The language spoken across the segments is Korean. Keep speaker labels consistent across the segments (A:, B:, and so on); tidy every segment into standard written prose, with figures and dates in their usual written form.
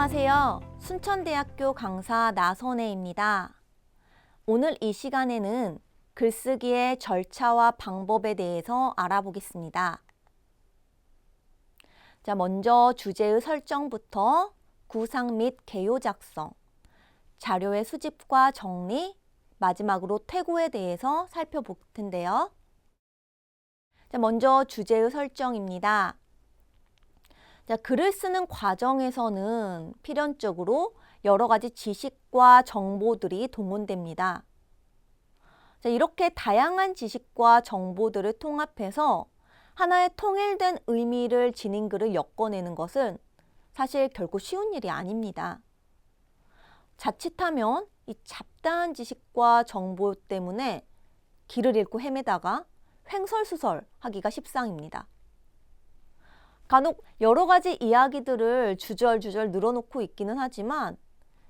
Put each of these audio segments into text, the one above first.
A: 안녕하세요. 순천대학교 강사 나선혜입니다. 오늘 이 시간에는 글쓰기의 절차와 방법에 대해서 알아보겠습니다. 먼저 주제의 설정부터 구상 및 개요 작성, 자료의 수집과 정리, 마지막으로 퇴고에 대해서 살펴볼 텐데요. 먼저 주제의 설정입니다. 글을 쓰는 과정에서는 필연적으로 여러 가지 지식과 정보들이 동원됩니다. 이렇게 다양한 지식과 정보들을 통합해서 하나의 통일된 의미를 지닌 글을 엮어내는 것은 사실 결코 쉬운 일이 아닙니다. 자칫하면 이 잡다한 지식과 정보 때문에 길을 잃고 헤매다가 횡설수설하기가 십상입니다. 간혹 여러 가지 이야기들을 주절주절 늘어놓고 있기는 하지만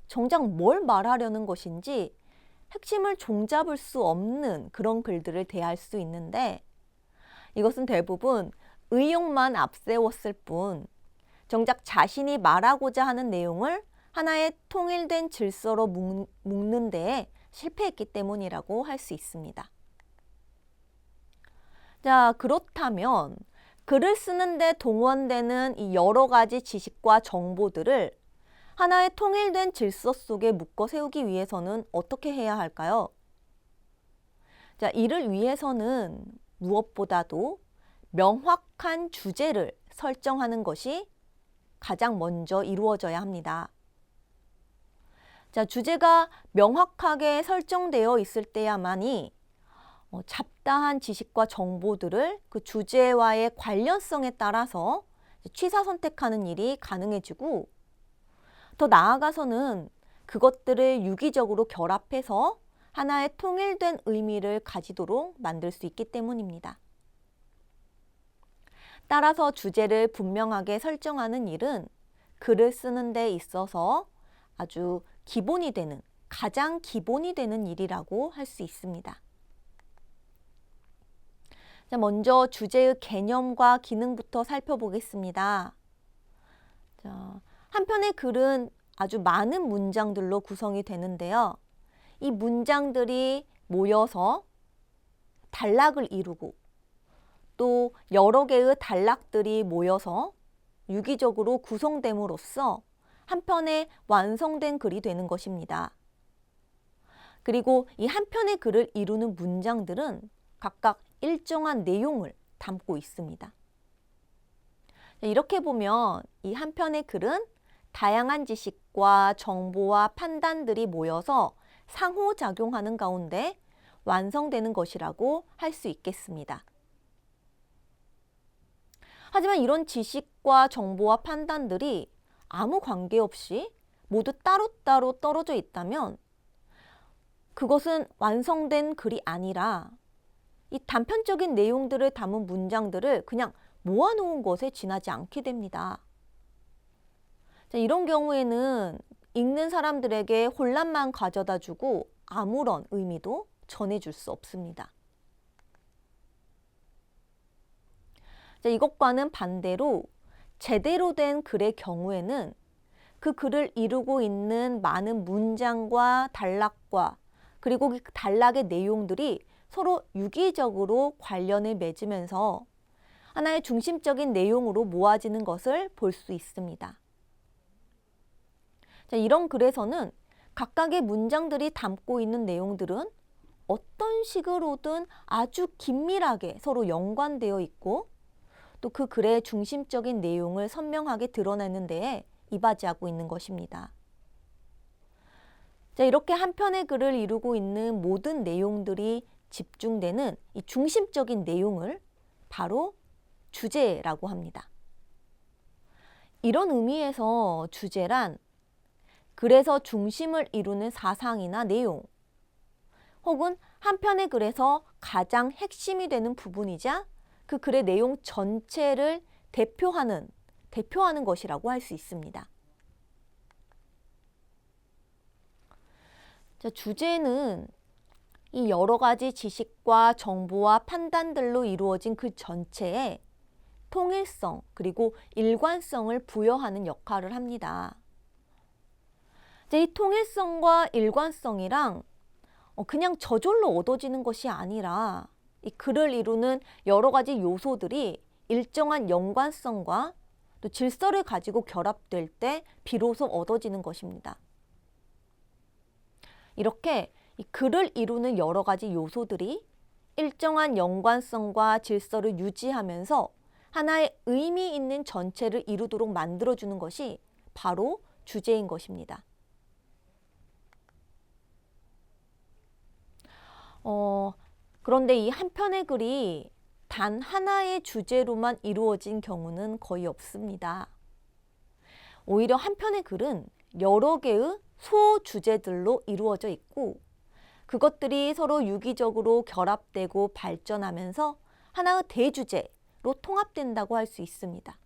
A: 정작 뭘 말하려는 것인지 핵심을 종잡을 수 없는 그런 글들을 대할 수 있는데, 이것은 대부분 의욕만 앞세웠을 뿐 정작 자신이 말하고자 하는 내용을 하나의 통일된 질서로 묶는 데에 실패했기 때문이라고 할 수 있습니다. 그렇다면 글을 쓰는데 동원되는 이 여러 가지 지식과 정보들을 하나의 통일된 질서 속에 묶어 세우기 위해서는 어떻게 해야 할까요? 이를 위해서는 무엇보다도 명확한 주제를 설정하는 것이 가장 먼저 이루어져야 합니다. 주제가 명확하게 설정되어 있을 때야만이 잡다한 지식과 정보들을 그 주제와의 관련성에 따라서 취사 선택하는 일이 가능해지고, 더 나아가서는 그것들을 유기적으로 결합해서 하나의 통일된 의미를 가지도록 만들 수 있기 때문입니다. 따라서 주제를 분명하게 설정하는 일은 글을 쓰는 데 있어서 아주 가장 기본이 되는 일이라고 할 수 있습니다. 먼저 주제의 개념과 기능부터 살펴보겠습니다. 한 편의 글은 아주 많은 문장들로 구성이 되는데요. 이 문장들이 모여서 단락을 이루고, 또 여러 개의 단락들이 모여서 유기적으로 구성됨으로써 한 편의 완성된 글이 되는 것입니다. 그리고 이 한 편의 글을 이루는 문장들은 각각 일정한 내용을 담고 있습니다. 이렇게 보면 이 한 편의 글은 다양한 지식과 정보와 판단들이 모여서 상호작용하는 가운데 완성되는 것이라고 할 수 있겠습니다. 하지만 이런 지식과 정보와 판단들이 아무 관계없이 모두 따로따로 떨어져 있다면 그것은 완성된 글이 아니라 이 단편적인 내용들을 담은 문장들을 그냥 모아놓은 것에 지나지 않게 됩니다. 이런 경우에는 읽는 사람들에게 혼란만 가져다 주고 아무런 의미도 전해줄 수 없습니다. 이것과는 반대로 제대로 된 글의 경우에는 그 글을 이루고 있는 많은 문장과 단락과 그리고 그 단락의 내용들이 서로 유기적으로 관련을 맺으면서 하나의 중심적인 내용으로 모아지는 것을 볼 수 있습니다. 이런 글에서는 각각의 문장들이 담고 있는 내용들은 어떤 식으로든 아주 긴밀하게 서로 연관되어 있고, 또 그 글의 중심적인 내용을 선명하게 드러내는 데에 이바지하고 있는 것입니다. 이렇게 한 편의 글을 이루고 있는 모든 내용들이 집중되는 이 중심적인 내용을 바로 주제라고 합니다. 이런 의미에서 주제란 글에서 중심을 이루는 사상이나 내용, 혹은 한 편의 글에서 가장 핵심이 되는 부분이자 그 글의 내용 전체를 대표하는 것이라고 할 수 있습니다. 주제는 이 여러 가지 지식과 정보와 판단들로 이루어진 그 전체에 통일성 그리고 일관성을 부여하는 역할을 합니다. 이제 이 통일성과 일관성이랑 그냥 저절로 얻어지는 것이 아니라 이 글을 이루는 여러 가지 요소들이 일정한 연관성과 또 질서를 가지고 결합될 때 비로소 얻어지는 것입니다. 이렇게 이 글을 이루는 여러 가지 요소들이 일정한 연관성과 질서를 유지하면서 하나의 의미 있는 전체를 이루도록 만들어주는 것이 바로 주제인 것입니다. 그런데 이 한 편의 글이 단 하나의 주제로만 이루어진 경우는 거의 없습니다. 오히려 한 편의 글은 여러 개의 소주제들로 이루어져 있고 그것들이 서로 유기적으로 결합되고 발전하면서 하나의 대주제로 통합된다고 할 수 있습니다.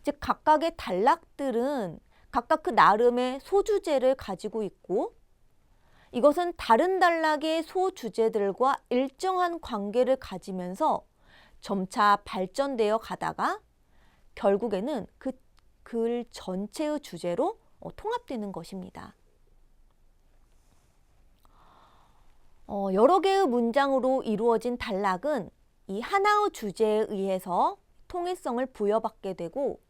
A: 즉 각각의 단락들은 각각 그 나름의 소주제를 가지고 있고 이것은 다른 단락의 소주제들과 일정한 관계를 가지면서 점차 발전되어 가다가 결국에는 그 글 전체의 주제로 통합되는 것입니다. 여러 개의 문장으로 이루어진 단락은 이 하나의 주제에 의해서 통일성을 부여받게 되고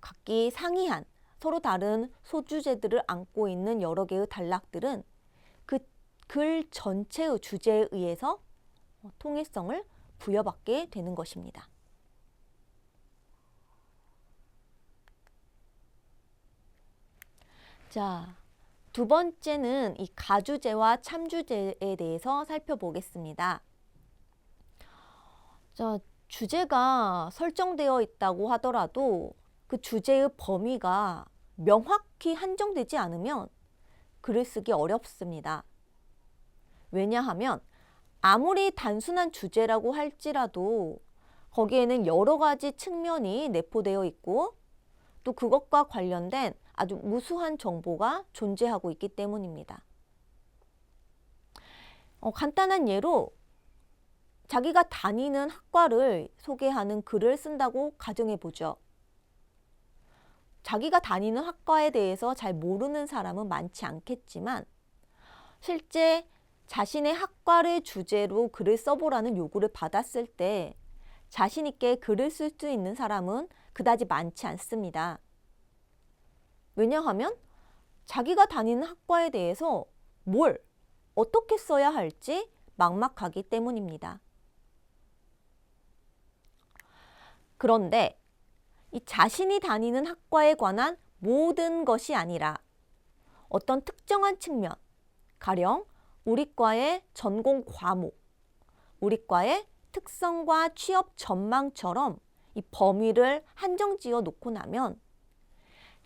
A: 각기 상이한 서로 다른 소주제들을 안고 있는 여러 개의 단락들은 그 글 전체의 주제에 의해서 통일성을 부여받게 되는 것입니다. 자, 두 번째는 이 가주제와 참주제에 대해서 살펴보겠습니다. 자, 주제가 설정되어 있다고 하더라도 그 주제의 범위가 명확히 한정되지 않으면 글을 쓰기 어렵습니다. 왜냐하면 아무리 단순한 주제라고 할지라도 거기에는 여러 가지 측면이 내포되어 있고 또 그것과 관련된 아주 무수한 정보가 존재하고 있기 때문입니다. 간단한 예로 자기가 다니는 학과를 소개하는 글을 쓴다고 가정해 보죠. 자기가 다니는 학과에 대해서 잘 모르는 사람은 많지 않겠지만 실제 자신의 학과를 주제로 글을 써보라는 요구를 받았을 때 자신 있게 글을 쓸 수 있는 사람은 그다지 많지 않습니다. 왜냐하면 자기가 다니는 학과에 대해서 뭘 어떻게 써야 할지 막막하기 때문입니다. 그런데 이 자신이 다니는 학과에 관한 모든 것이 아니라 어떤 특정한 측면, 가령 우리 과의 전공 과목, 우리 과의 특성과 취업 전망처럼 이 범위를 한정지어 놓고 나면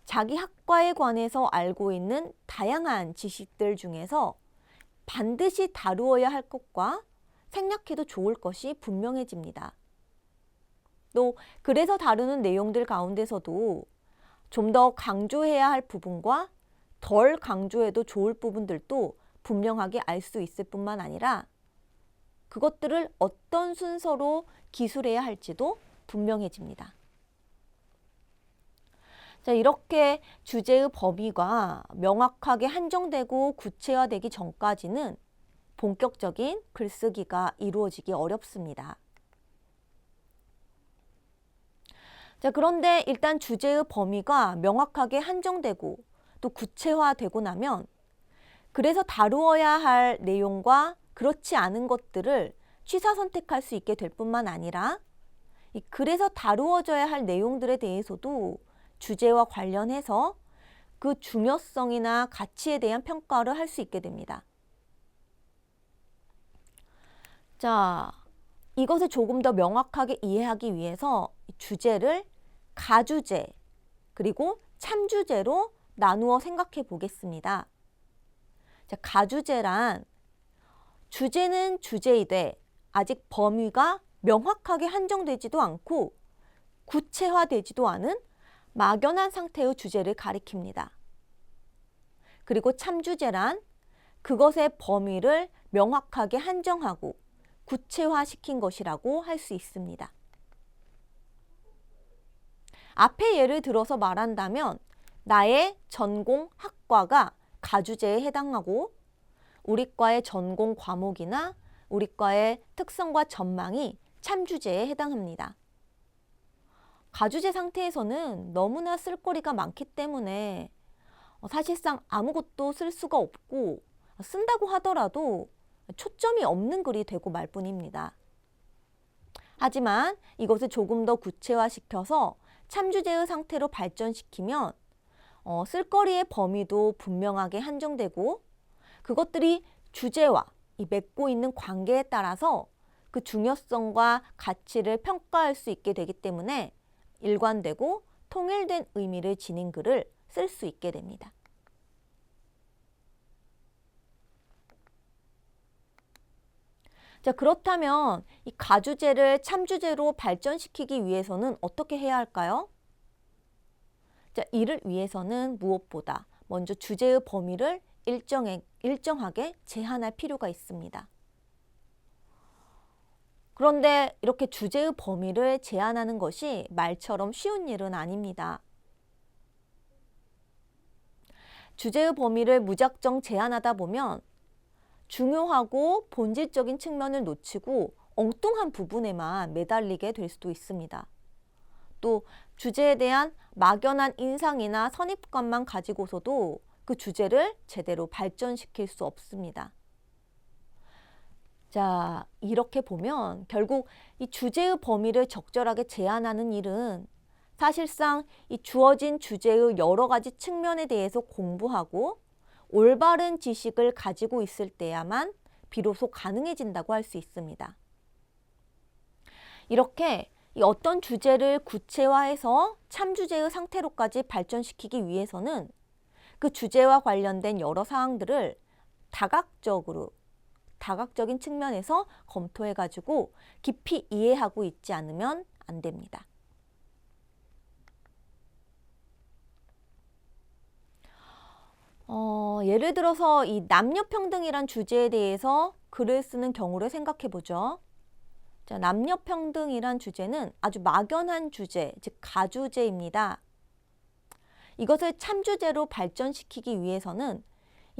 A: 자기 학과에 관해서 알고 있는 다양한 지식들 중에서 반드시 다루어야 할 것과 생략해도 좋을 것이 분명해집니다. 또 그래서 다루는 내용들 가운데서도 좀 더 강조해야 할 부분과 덜 강조해도 좋을 부분들도 분명하게 알 수 있을 뿐만 아니라 그것들을 어떤 순서로 기술해야 할지도 분명해집니다. 자, 이렇게 주제의 범위가 명확하게 한정되고 구체화되기 전까지는 본격적인 글쓰기가 이루어지기 어렵습니다. 자, 그런데 일단 주제의 범위가 명확하게 한정되고 또 구체화되고 나면 그래서 다루어야 할 내용과 그렇지 않은 것들을 취사 선택할 수 있게 될 뿐만 아니라 그래서 다루어져야 할 내용들에 대해서도 주제와 관련해서 그 중요성이나 가치에 대한 평가를 할 수 있게 됩니다. 자, 이것을 조금 더 명확하게 이해하기 위해서 주제를 가주제 그리고 참주제로 나누어 생각해 보겠습니다. 자, 가주제란 주제는 주제이되 아직 범위가 명확하게 한정되지도 않고 구체화되지도 않은 막연한 상태의 주제를 가리킵니다. 그리고 참주제란 그것의 범위를 명확하게 한정하고 구체화시킨 것이라고 할 수 있습니다. 앞의 예를 들어서 말한다면 나의 전공 학과가 가주제에 해당하고 우리 과의 전공 과목이나 우리 과의 특성과 전망이 참주제에 해당합니다. 가주제 상태에서는 너무나 쓸거리가 많기 때문에 사실상 아무것도 쓸 수가 없고 쓴다고 하더라도 초점이 없는 글이 되고 말 뿐입니다. 하지만 이것을 조금 더 구체화시켜서 참주제의 상태로 발전시키면 쓸거리의 범위도 분명하게 한정되고 그것들이 주제와 이 맺고 있는 관계에 따라서 그 중요성과 가치를 평가할 수 있게 되기 때문에 일관되고 통일된 의미를 지닌 글을 쓸 수 있게 됩니다. 자, 그렇다면 이 가주제를 참주제로 발전시키기 위해서는 어떻게 해야 할까요? 자, 이를 위해서는 무엇보다 먼저 주제의 범위를 일정하게 제한할 필요가 있습니다. 그런데 이렇게 주제의 범위를 제한하는 것이 말처럼 쉬운 일은 아닙니다. 주제의 범위를 무작정 제한하다 보면 중요하고 본질적인 측면을 놓치고 엉뚱한 부분에만 매달리게 될 수도 있습니다. 또 주제에 대한 막연한 인상이나 선입관만 가지고서도 그 주제를 제대로 발전시킬 수 없습니다. 자, 이렇게 보면 결국 이 주제의 범위를 적절하게 제한하는 일은 사실상 이 주어진 주제의 여러 가지 측면에 대해서 공부하고 올바른 지식을 가지고 있을 때야만 비로소 가능해진다고 할 수 있습니다. 이렇게 이 어떤 주제를 구체화해서 참주제의 상태로까지 발전시키기 위해서는 그 주제와 관련된 여러 사항들을 다각적인 측면에서 검토해가지고 깊이 이해하고 있지 않으면 안 됩니다. 예를 들어서 이 남녀평등이란 주제에 대해서 글을 쓰는 경우를 생각해 보죠. 자, 남녀평등이란 주제는 아주 막연한 주제, 즉 가주제입니다. 이것을 참주제로 발전시키기 위해서는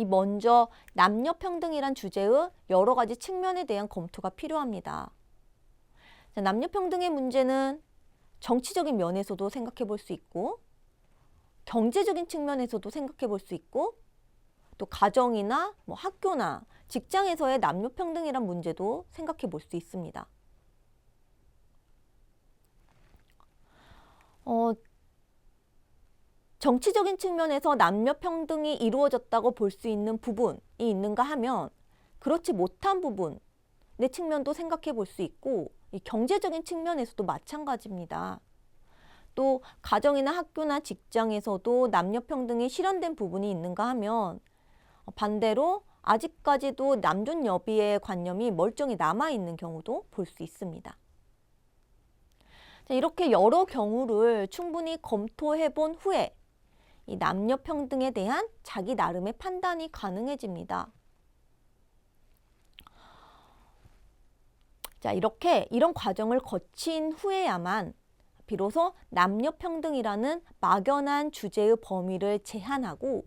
A: 먼저 남녀평등이란 주제의 여러 가지 측면에 대한 검토가 필요합니다. 자, 남녀평등의 문제는 정치적인 면에서도 생각해 볼 수 있고 경제적인 측면에서도 생각해 볼 수 있고 또 가정이나 학교나 직장에서의 남녀평등이란 문제도 생각해 볼 수 있습니다. 정치적인 측면에서 남녀평등이 이루어졌다고 볼 수 있는 부분이 있는가 하면 그렇지 못한 부분의 측면도 생각해 볼 수 있고 이 경제적인 측면에서도 마찬가지입니다. 또 가정이나 학교나 직장에서도 남녀평등이 실현된 부분이 있는가 하면 반대로 아직까지도 남존 여비의 관념이 멀쩡히 남아있는 경우도 볼 수 있습니다. 이렇게 여러 경우를 충분히 검토해 본 후에 이 남녀평등에 대한 자기 나름의 판단이 가능해집니다. 자, 이런 과정을 거친 후에야만 비로소 남녀평등이라는 막연한 주제의 범위를 제한하고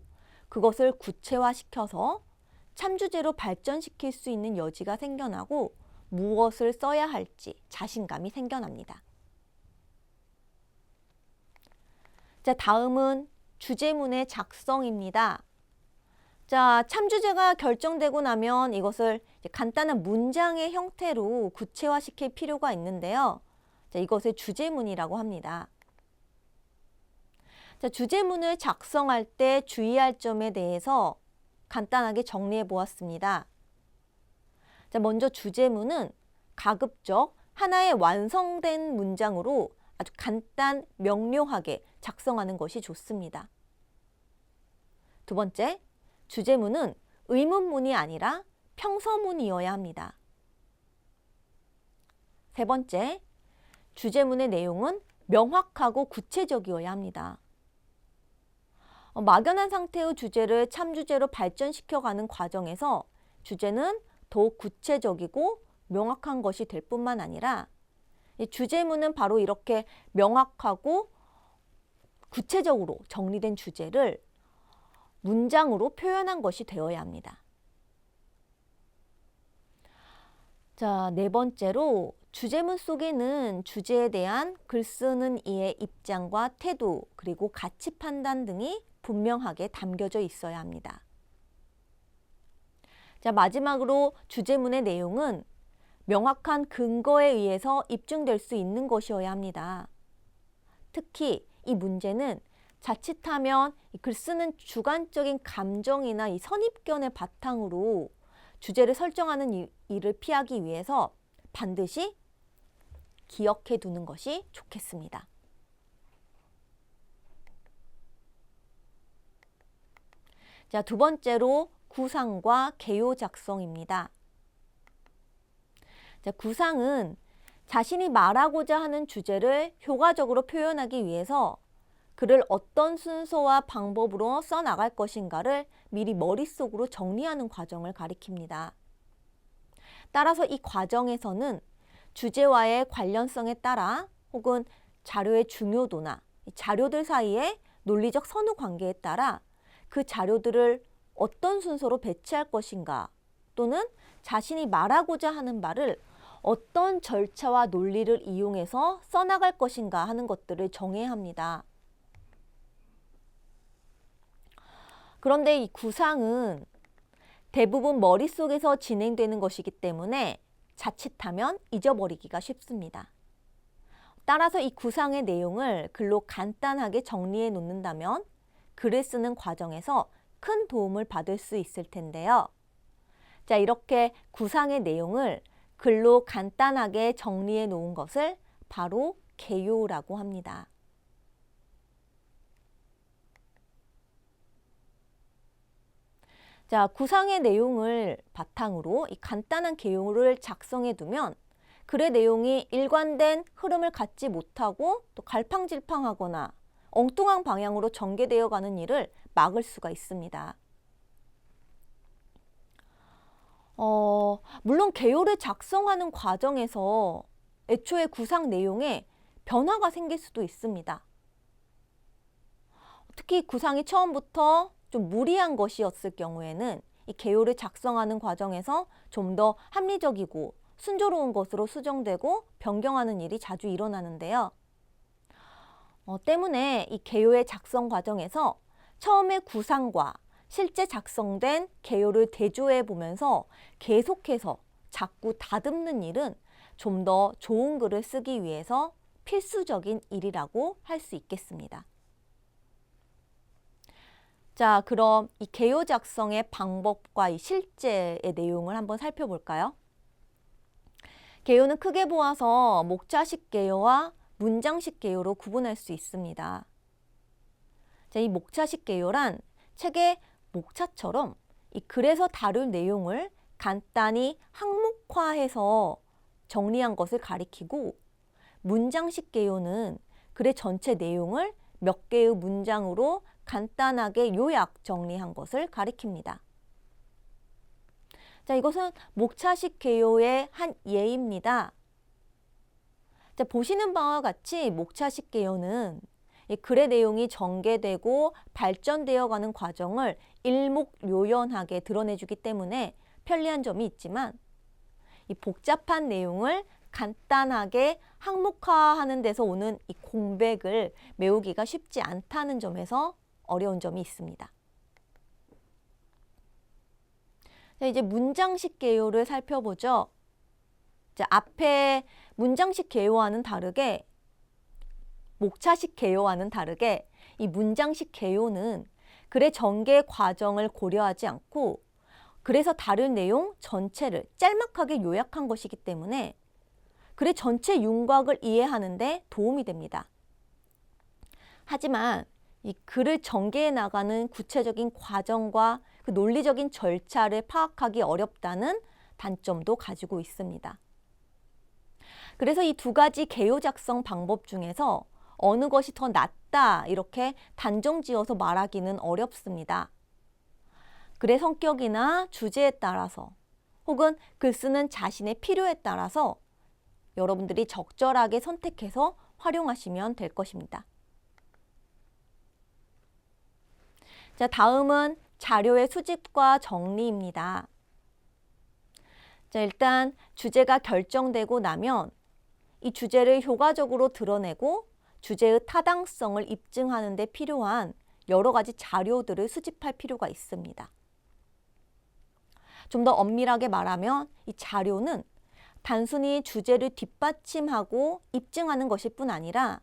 A: 그것을 구체화시켜서 참주제로 발전시킬 수 있는 여지가 생겨나고 무엇을 써야 할지 자신감이 생겨납니다. 자, 다음은 주제문의 작성입니다. 자, 참주제가 결정되고 나면 이것을 간단한 문장의 형태로 구체화시킬 필요가 있는데요. 자, 이것을 주제문이라고 합니다. 자, 주제문을 작성할 때 주의할 점에 대해서 간단하게 정리해 보았습니다. 자, 먼저 주제문은 가급적 하나의 완성된 문장으로 아주 간단, 명료하게 작성하는 것이 좋습니다. 두 번째, 주제문은 의문문이 아니라 평서문이어야 합니다. 세 번째, 주제문의 내용은 명확하고 구체적이어야 합니다. 막연한 상태의 주제를 참주제로 발전시켜가는 과정에서 주제는 더욱 구체적이고 명확한 것이 될 뿐만 아니라 이 주제문은 바로 이렇게 명확하고 구체적으로 정리된 주제를 문장으로 표현한 것이 되어야 합니다. 자, 네 번째로 주제문 속에는 주제에 대한 글 쓰는 이의 입장과 태도, 그리고 가치 판단 등이 분명하게 담겨져 있어야 합니다. 자, 마지막으로 주제문의 내용은 명확한 근거에 의해서 입증될 수 있는 것이어야 합니다. 특히 이 문제는 자칫하면 글 쓰는 주관적인 감정이나 이 선입견의 바탕으로 주제를 설정하는 일을 피하기 위해서 반드시 기억해 두는 것이 좋겠습니다. 자, 두 번째로 구상과 개요 작성입니다. 자, 구상은 자신이 말하고자 하는 주제를 효과적으로 표현하기 위해서 글을 어떤 순서와 방법으로 써나갈 것인가를 미리 머릿속으로 정리하는 과정을 가리킵니다. 따라서 이 과정에서는 주제와의 관련성에 따라 혹은 자료의 중요도나 자료들 사이의 논리적 선후 관계에 따라 그 자료들을 어떤 순서로 배치할 것인가, 또는 자신이 말하고자 하는 말을 어떤 절차와 논리를 이용해서 써나갈 것인가 하는 것들을 정해야 합니다. 그런데 이 구상은 대부분 머릿속에서 진행되는 것이기 때문에 자칫하면 잊어버리기가 쉽습니다. 따라서 이 구상의 내용을 글로 간단하게 정리해 놓는다면 글을 쓰는 과정에서 큰 도움을 받을 수 있을 텐데요. 자, 이렇게 구상의 내용을 글로 간단하게 정리해 놓은 것을 바로 개요라고 합니다. 자, 구상의 내용을 바탕으로 이 간단한 개요를 작성해 두면 글의 내용이 일관된 흐름을 갖지 못하고 또 갈팡질팡하거나 엉뚱한 방향으로 전개되어 가는 일을 막을 수가 있습니다. 물론 개요를 작성하는 과정에서 애초에 구상 내용에 변화가 생길 수도 있습니다. 특히 구상이 처음부터 좀 무리한 것이었을 경우에는 이 개요를 작성하는 과정에서 좀 더 합리적이고 순조로운 것으로 수정되고 변경하는 일이 자주 일어나는데요. 때문에 이 개요의 작성 과정에서 처음에 구상과 실제 작성된 개요를 대조해 보면서 계속해서 자꾸 다듬는 일은 좀 더 좋은 글을 쓰기 위해서 필수적인 일이라고 할 수 있겠습니다. 자, 그럼 이 개요 작성의 방법과 이 실제의 내용을 한번 살펴볼까요? 개요는 크게 보아서 목차식 개요와 문장식 개요로 구분할 수 있습니다. 자, 이 목차식 개요란 책의 목차처럼 이 글에서 다룰 내용을 간단히 항목화해서 정리한 것을 가리키고, 문장식 개요는 글의 전체 내용을 몇 개의 문장으로 간단하게 요약 정리한 것을 가리킵니다. 자, 이것은 목차식 개요의 한 예입니다. 자, 보시는 바와 같이 목차식 개요는 이 글의 내용이 전개되고 발전되어 가는 과정을 일목요연하게 드러내주기 때문에 편리한 점이 있지만, 이 복잡한 내용을 간단하게 항목화하는 데서 오는 이 공백을 메우기가 쉽지 않다는 점에서 어려운 점이 있습니다. 자, 이제 문장식 개요를 살펴보죠. 자, 앞에 문장식 개요와는 다르게, 목차식 개요와는 다르게 이 문장식 개요는 글의 전개 과정을 고려하지 않고 글에서 다룰 내용 전체를 짤막하게 요약한 것이기 때문에 글의 전체 윤곽을 이해하는 데 도움이 됩니다. 하지만 이 글을 전개해 나가는 구체적인 과정과 그 논리적인 절차를 파악하기 어렵다는 단점도 가지고 있습니다. 그래서 이 두 가지 개요 작성 방법 중에서 어느 것이 더 낫다 이렇게 단정 지어서 말하기는 어렵습니다. 글의 성격이나 주제에 따라서 혹은 글 쓰는 자신의 필요에 따라서 여러분들이 적절하게 선택해서 활용하시면 될 것입니다. 자, 다음은 자료의 수집과 정리입니다. 자, 일단 주제가 결정되고 나면 이 주제를 효과적으로 드러내고 주제의 타당성을 입증하는 데 필요한 여러 가지 자료들을 수집할 필요가 있습니다. 좀 더 엄밀하게 말하면 이 자료는 단순히 주제를 뒷받침하고 입증하는 것일 뿐 아니라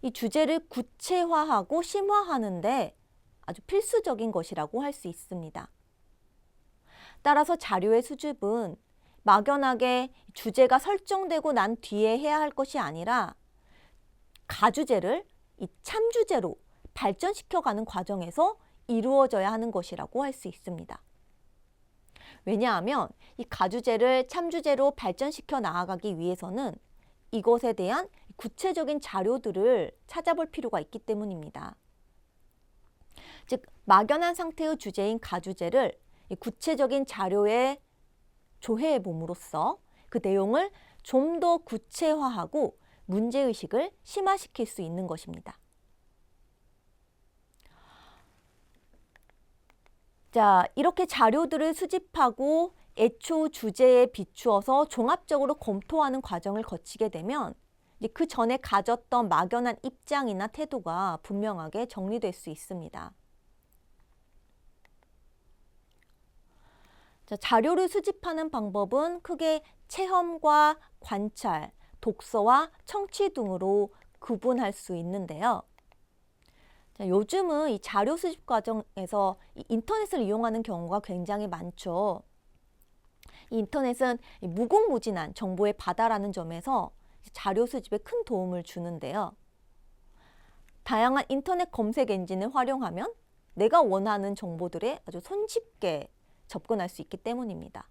A: 이 주제를 구체화하고 심화하는데 아주 필수적인 것이라고 할 수 있습니다. 따라서 자료의 수집은 막연하게 주제가 설정되고 난 뒤에 해야 할 것이 아니라 가주제를 이 참주제로 발전시켜가는 과정에서 이루어져야 하는 것이라고 할 수 있습니다. 왜냐하면 이 가주제를 참주제로 발전시켜 나아가기 위해서는 이것에 대한 구체적인 자료들을 찾아볼 필요가 있기 때문입니다. 즉, 막연한 상태의 주제인 가주제를 구체적인 자료에 조회해 봄으로써 그 내용을 좀 더 구체화하고 문제의식을 심화시킬 수 있는 것입니다. 자, 이렇게 자료들을 수집하고 애초 주제에 비추어서 종합적으로 검토하는 과정을 거치게 되면 그 전에 가졌던 막연한 입장이나 태도가 분명하게 정리될 수 있습니다. 자, 자료를 수집하는 방법은 크게 체험과 관찰, 독서와 청취 등으로 구분할 수 있는데요. 자, 요즘은 이 자료 수집 과정에서 이 인터넷을 이용하는 경우가 굉장히 많죠. 이 인터넷은 무궁무진한 정보의 바다라는 점에서 자료 수집에 큰 도움을 주는데요. 다양한 인터넷 검색 엔진을 활용하면 내가 원하는 정보들에 아주 손쉽게 접근할 수 있기 때문입니다.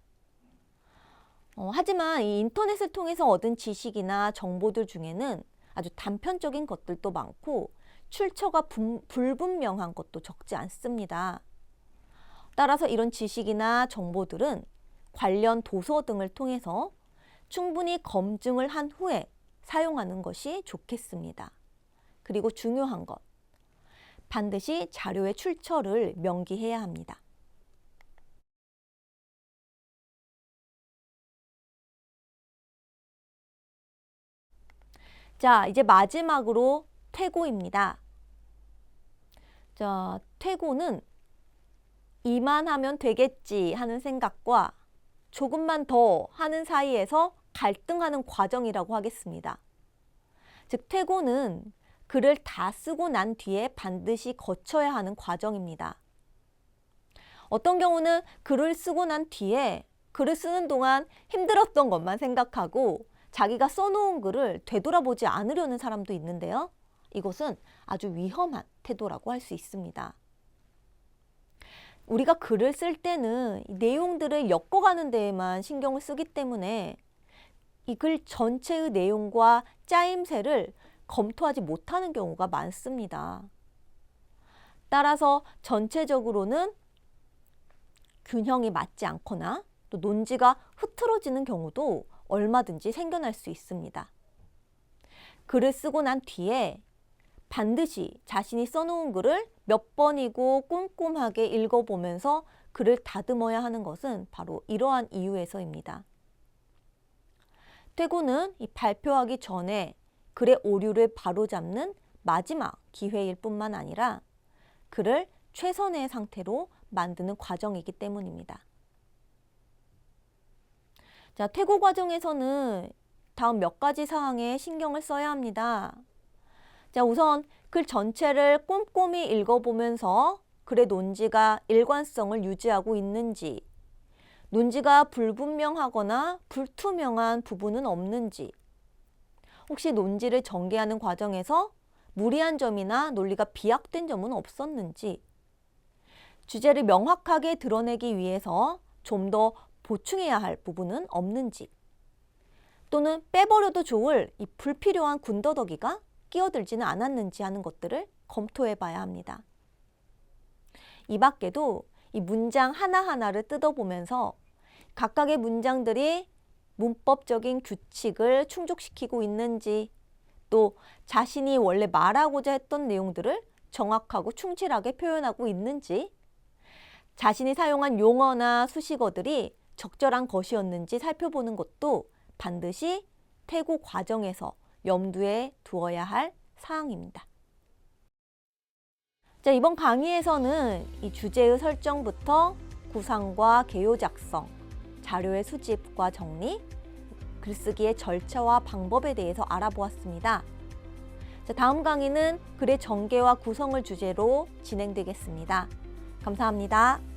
A: 하지만 이 인터넷을 통해서 얻은 지식이나 정보들 중에는 아주 단편적인 것들도 많고 출처가 불분명한 것도 적지 않습니다. 따라서 이런 지식이나 정보들은 관련 도서 등을 통해서 충분히 검증을 한 후에 사용하는 것이 좋겠습니다. 그리고 중요한 것, 반드시 자료의 출처를 명기해야 합니다. 자, 이제 마지막으로 퇴고입니다. 자, 퇴고는 이만하면 되겠지 하는 생각과 조금만 더 하는 사이에서 갈등하는 과정이라고 하겠습니다. 즉, 퇴고는 글을 다 쓰고 난 뒤에 반드시 거쳐야 하는 과정입니다. 어떤 경우는 글을 쓰고 난 뒤에 글을 쓰는 동안 힘들었던 것만 생각하고 자기가 써놓은 글을 되돌아보지 않으려는 사람도 있는데요. 이것은 아주 위험한 태도라고 할 수 있습니다. 우리가 글을 쓸 때는 이 내용들을 엮어가는 데에만 신경을 쓰기 때문에 이 글 전체의 내용과 짜임새를 검토하지 못하는 경우가 많습니다. 따라서 전체적으로는 균형이 맞지 않거나 또 논지가 흐트러지는 경우도 얼마든지 생겨날 수 있습니다. 글을 쓰고 난 뒤에 반드시 자신이 써놓은 글을 몇 번이고 꼼꼼하게 읽어보면서 글을 다듬어야 하는 것은 바로 이러한 이유에서입니다. 퇴고는 이 발표하기 전에 글의 오류를 바로잡는 마지막 기회일 뿐만 아니라 글을 최선의 상태로 만드는 과정이기 때문입니다. 자, 퇴고 과정에서는 다음 몇 가지 사항에 신경을 써야 합니다. 자, 우선 글 전체를 꼼꼼히 읽어보면서 글의 논지가 일관성을 유지하고 있는지, 논지가 불분명하거나 불투명한 부분은 없는지, 혹시 논지를 전개하는 과정에서 무리한 점이나 논리가 비약된 점은 없었는지, 주제를 명확하게 드러내기 위해서 좀 더 보충해야 할 부분은 없는지, 또는 빼버려도 좋을 이 불필요한 군더더기가 끼어들지는 않았는지 하는 것들을 검토해 봐야 합니다. 이 밖에도 이 문장 하나하나를 뜯어보면서 각각의 문장들이 문법적인 규칙을 충족시키고 있는지, 또 자신이 원래 말하고자 했던 내용들을 정확하고 충실하게 표현하고 있는지, 자신이 사용한 용어나 수식어들이 적절한 것이었는지 살펴보는 것도 반드시 태고 과정에서 염두에 두어야 할 사항입니다. 자, 이번 강의에서는 이 주제의 설정부터 구상과 개요 작성, 자료의 수집과 정리, 글쓰기의 절차와 방법에 대해서 알아보았습니다. 자, 다음 강의는 글의 전개와 구성을 주제로 진행되겠습니다. 감사합니다.